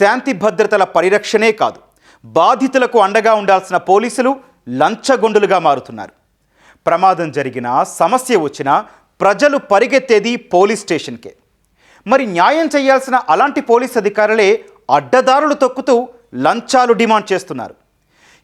శాంతి భద్రతల పరిరక్షణే కాదు, బాధితులకు అండగా ఉండాల్సిన పోలీసులు లంచగొండులుగా మారుతున్నారు. ప్రమాదం జరిగినా, సమస్య వచ్చినా ప్రజలు పరిగెత్తేది పోలీస్ స్టేషన్కే. మరి న్యాయం చేయాల్సిన అలాంటి పోలీస్ అధికారులే అడ్డదారులు తొక్కుతూ లంచాలు డిమాండ్ చేస్తున్నారు.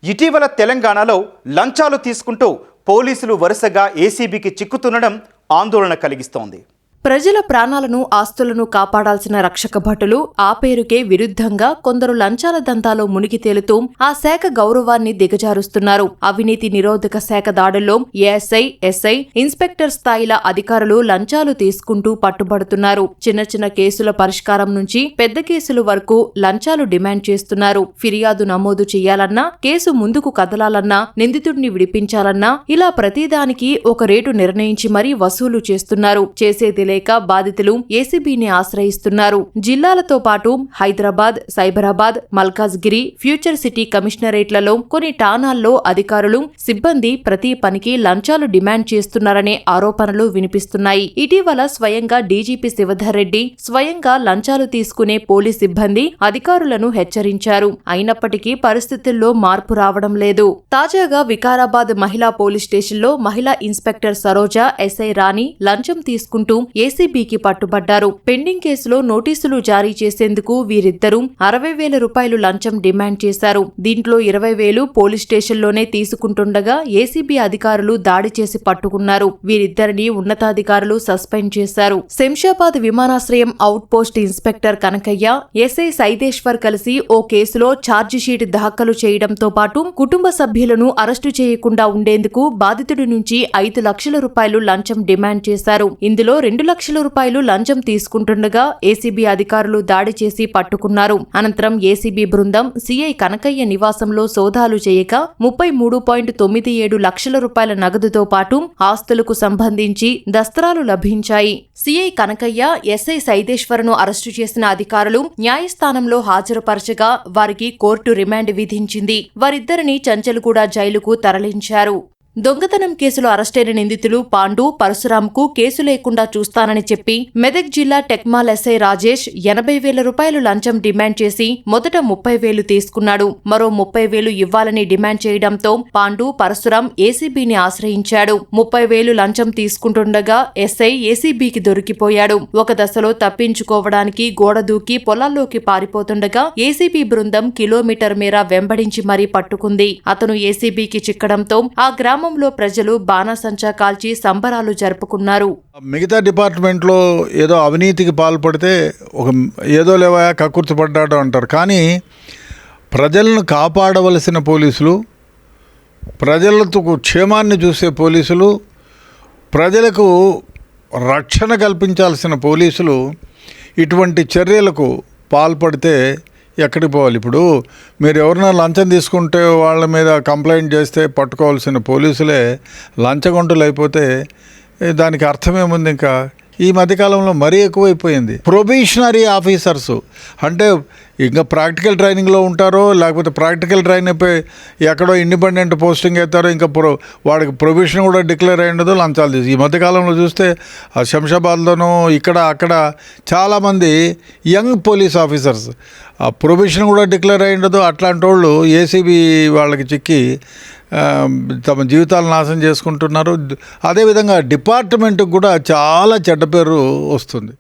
ఇటీవల తెలంగాణలో లంచాలు తీసుకుంటూ పోలీసులు వరుసగా ఏసీబీకి చిక్కుతుండడం ఆందోళన కలిగిస్తోంది. ప్రజల ప్రాణాలను, ఆస్తులను కాపాడాల్సిన రక్షక భటులు ఆ పేరుకే విరుద్ధంగా కొందరు లంచాల దంతాలో మునిగి తేలుతూ ఆ శాఖ గౌరవాన్ని దిగజారుస్తున్నారు. అవినీతి నిరోధక శాఖ దాడుల్లో ఏఎస్ఐ, ఎస్ఐ, ఇన్స్పెక్టర్ స్థాయిల అధికారులు లంచాలు తీసుకుంటూ పట్టుబడుతున్నారు. చిన్న చిన్న కేసుల పరిష్కారం నుంచి పెద్ద కేసుల వరకు లంచాలు డిమాండ్ చేస్తున్నారు. ఫిర్యాదు నమోదు చేయాలన్నా, కేసు ముందుకు కదలాలన్నా, నిందితుడిని విడిపించాలన్నా ఇలా ప్రతిదానికి ఒక రేటు నిర్ణయించి మరీ వసూలు చేస్తున్నారు. చేసేది లేక బాధితులు ఏసీబీని ఆశ్రయిస్తున్నారు. జిల్లాలతో పాటు హైదరాబాద్, సైబరాబాద్, మల్కాజ్గిరి, ఫ్యూచర్ సిటీ కమిషనరేట్లలో కొన్ని ఠాణాల్లో అధికారులు, సిబ్బంది ప్రతి పనికి లంచాలు డిమాండ్ చేస్తున్నారనే ఆరోపణలు వినిపిస్తున్నాయి. ఇటీవల స్వయంగా డీజీపీ శివధర్ రెడ్డి స్వయంగా లంచాలు తీసుకునే పోలీస్ సిబ్బంది అధికారులను హెచ్చరించారు. అయినప్పటికీ పరిస్థితుల్లో మార్పు రావడం లేదు. తాజాగా వికారాబాద్ మహిళా పోలీస్ స్టేషన్లో మహిళా ఇన్స్పెక్టర్ సరోజ, ఎస్ఐ రాణి లంచం తీసుకుంటూ ఏసీబీకి పట్టుబడ్డారు. పెండింగ్ కేసులో నోటీసులు జారీ చేసేందుకు వీరిద్దరూ 60,000 రూపాయలు లంచం డిమాండ్ చేశారు. దీంట్లో 20,000 పోలీస్ స్టేషన్లోనే తీసుకుంటుండగా ఏసీబీ అధికారులు దాడి చేసి పట్టుకున్నారు. వీరిద్దరిని ఉన్నతాధికారులు సస్పెండ్ చేశారు. శంషాబాద్ విమానాశ్రయం outpost inspector Kanakaiah, SI Saideshwar కలిసి ఓ కేసులో ఛార్జిషీట్ దాఖలు చేయడంతో పాటు కుటుంబ సభ్యులను అరెస్టు చేయకుండా ఉండేందుకు బాధితుడి నుంచి 5 లక్షల రూపాయలు లంచం డిమాండ్ చేశారు. ఇందులో 2 లక్షల రూపాయలు లంచం తీసుకుంటుండగా ఏసీబీ అధికారులు దాడి చేసి పట్టుకున్నారు. అనంతరం ఏసీబీ బృందం సీఐ కనకయ్య నివాసంలో సోదాలు చేయగా 33.97 లక్షల రూపాయల నగదుతో పాటు ఆస్తులకు సంబంధించి దస్త్రాలు లభించాయి. సీఐ కనకయ్య, ఎస్ఐ సైదేశ్వరను అరెస్టు చేసిన అధికారులు న్యాయస్థానంలో హాజరుపరచగా వారికి కోర్టు రిమాండ్ విధించింది. వారిద్దరిని చంచల్గూడ జైలుకు తరలించారు. దొంగతనం కేసులో అరెస్టైన నిందితులు పాండు, పరశురాంకు కేసు లేకుండా చూస్తానని చెప్పి మెదక్ జిల్లా టెక్మాల్ ఎస్ఐ రాజేష్ 80,000 రూపాయలు లంచం డిమాండ్ చేసి మొదట 30,000 తీసుకున్నాడు. మరో 30,000 ఇవ్వాలని డిమాండ్ చేయడంతో పాండు, పరశురాం ఏసీబీని ఆశ్రయించాడు. 30,000 లంచం తీసుకుంటుండగా ఎస్ఐ ఏసీబీకి దొరికిపోయాడు. ఒక దశలో తప్పించుకోవడానికి గోడ దూకి పొలాల్లోకి పారిపోతుండగా ఏసీబీ బృందం కిలోమీటర్ మేర వెంబడించి మరీ పట్టుకుంది. అతను ఏసీబీకి చిక్కడంతో ఆ గ్రామం ప్రజలు బాణాసంచా కాల్చి సంబరాలు జరుపుకున్నారు. మిగతా డిపార్ట్మెంట్లో ఏదో అవినీతికి పాల్పడితే ఏదో లేవా కక్కుర్తి పడ్డాడు అంటారు. కానీ ప్రజలను కాపాడవలసిన పోలీసులు, ప్రజలకు క్షేమాన్ని చూసే పోలీసులు, ప్రజలకు రక్షణ కల్పించాల్సిన పోలీసులు ఇటువంటి చర్యలకు పాల్పడితే ఎక్కడికి పోవాలి? ఇప్పుడు మీరు ఎవరైనా లంచం తీసుకుంటే వాళ్ళ మీద కంప్లైంట్ చేస్తే పట్టుకోవాల్సిన పోలీసులే లంచగొంటులు అయిపోతే దానికి అర్థమేముంది? ఇంకా ఈ మధ్యకాలంలో మరీ ఎక్కువైపోయింది. ప్రొబేషనరీ ఆఫీసర్సు అంటే ఇంకా ప్రాక్టికల్ ట్రైనింగ్లో ఉంటారో, లేకపోతే ప్రాక్టికల్ ట్రైన్ అయిపోయి ఎక్కడో ఇండిపెండెంట్ పోస్టింగ్ అవుతారో, ఇంకా వాడికి ప్రొబేషన్ కూడా డిక్లేర్ అయ్యిండదో లంచాలు తీసి. ఈ మధ్యకాలంలో చూస్తే ఆ శంషాబాద్లోనూ ఇక్కడ అక్కడ చాలామంది యంగ్ పోలీస్ ఆఫీసర్స్ ఆ ప్రొబేషన్ కూడా డిక్లేర్ అయ్యిండదో అట్లాంటి వాళ్ళు ఏసీబీ వాళ్ళకి చిక్కి తమ జీవితాలను నాశనం చేసుకుంటున్నారు. అదేవిధంగా డిపార్ట్మెంట్కి కూడా చాలా చెడ్డ పేరు వస్తుంది.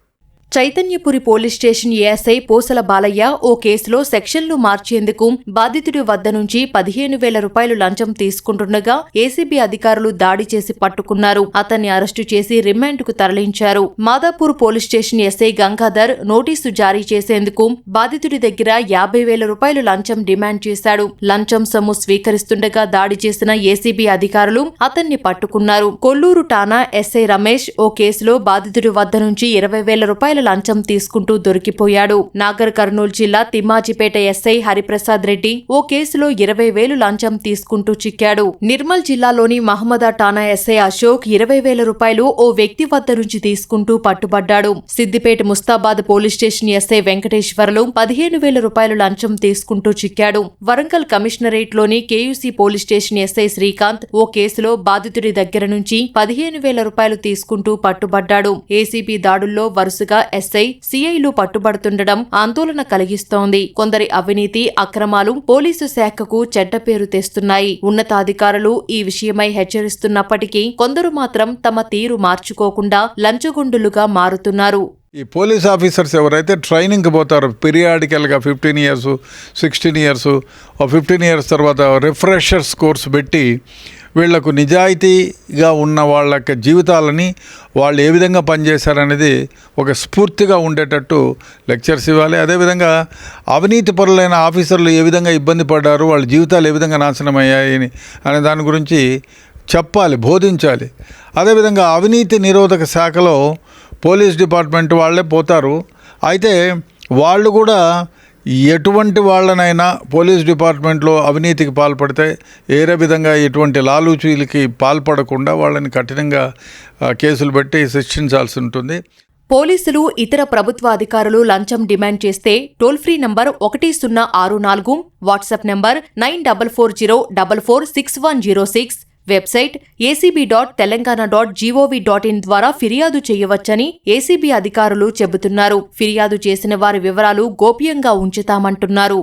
చైతన్యపురి పోలీస్ స్టేషన్ ఏఎస్ఐ పూసల బాలయ్య ఓ కేసులో సెక్షన్లు మార్చేందుకు బాధితుడి వద్ద నుంచి 15,000 రూపాయలు లంచం తీసుకుంటుండగా ఏసీబీ అధికారులు దాడి చేసి పట్టుకున్నారు. అతన్ని అరెస్టు చేసి రిమాండ్కు తరలించారు. Madhapur police station SI Gangadhar notice జారీ చేసేందుకు బాధితుడి దగ్గర 50,000 రూపాయలు లంచం డిమాండ్ చేశాడు. లంచం సొమ్ము స్వీకరిస్తుండగా దాడి చేసిన ఏసీబీ అధికారులు అతన్ని పట్టుకున్నారు. కొల్లూరు ఠాణా ఎస్ఐ రమేష్ ఓ కేసులో బాధితుడి వద్ద నుంచి 20,000 రూపాయలు లంచం తీసుకుంటూ దొరికిపోయాడు. నాగర్ కర్నూలు జిల్లా తిమ్మాజిపేట ఎస్ఐ హరిప్రసాద్ రెడ్డి ఓ కేసులో 20,000 లంచం తీసుకుంటూ చిక్కాడు. నిర్మల్ జిల్లాలోని మహమ్మదా ఠాణా ఎస్ఐ అశోక్ 20,000 రూపాయలు ఓ వ్యక్తి వద్ద నుంచి తీసుకుంటూ పట్టుబడ్డాడు. Siddipet Mustabad police station SI Venkateswarlu 15,000 రూపాయలు లంచం తీసుకుంటూ చిక్కాడు. వరంగల్ కమిషనరేట్లోని KUC police station SI Srikanth ఓ కేసులో బాధితుడి దగ్గర నుంచి 15,000 రూపాయలు తీసుకుంటూ పట్టుబడ్డాడు. ఏసీబీ దాడుల్లో వరుసగా ఎస్ఐ, సిఐలు పట్టుబడుతుండడం ఆందోళన కలిగిస్తోంది. కొందరి అవినీతి, అక్రమాలు పోలీసు శాఖకు చెడ్డ పేరు తెస్తున్నాయి. ఉన్నతాధికారులు ఈ విషయమై హెచ్చరిస్తున్నప్పటికీ కొందరు మాత్రం తమ తీరు మార్చుకోకుండా లంచగొండులుగా మారుతున్నారు. ఈ పోలీస్ ఆఫీసర్స్ ఎవరైతే ట్రైనింగ్కి పోతారో పీరియాడికల్గా 15 years 16 years 15 years తర్వాత రిఫ్రెషర్స్ కోర్స్ పెట్టి వీళ్లకు నిజాయితీగా ఉన్న వాళ్ళ జీవితాలని వాళ్ళు ఏ విధంగా పనిచేశారనేది ఒక స్ఫూర్తిగా ఉండేటట్టు లెక్చర్స్ ఇవ్వాలి. అదేవిధంగా అవినీతి పరులైన ఆఫీసర్లు ఏ విధంగా ఇబ్బంది పడ్డారు, వాళ్ళ జీవితాలు ఏ విధంగా నాశనం అయ్యాయి అనే దాని గురించి చెప్పాలి, బోధించాలి. అదేవిధంగా అవినీతి నిరోధక శాఖలో పోలీస్ డిపార్ట్మెంట్ వాళ్ళే పోతారు. అయితే వాళ్ళు కూడా ఎటువంటి వాళ్ళనైనా పోలీస్ డిపార్ట్మెంట్లో అవినీతికి పాల్పడితే ఏరే విధంగా ఎటువంటి లాలూచీలకి పాల్పడకుండా వాళ్ళని కఠినంగా కేసులు పెట్టి శిక్షించాల్సి ఉంటుంది. పోలీసులు, ఇతర ప్రభుత్వ అధికారులు లంచం డిమాండ్ చేస్తే toll free number 1064, WhatsApp number 9440446106, website acb.telangana.gov.in ద్వారా ఫిర్యాదు చేయవచ్చని ఏసీబీ అధికారులు చెబుతున్నారు. ఫిర్యాదు చేసిన వారి వివరాలు గోప్యంగా ఉంచుతామంటున్నారు.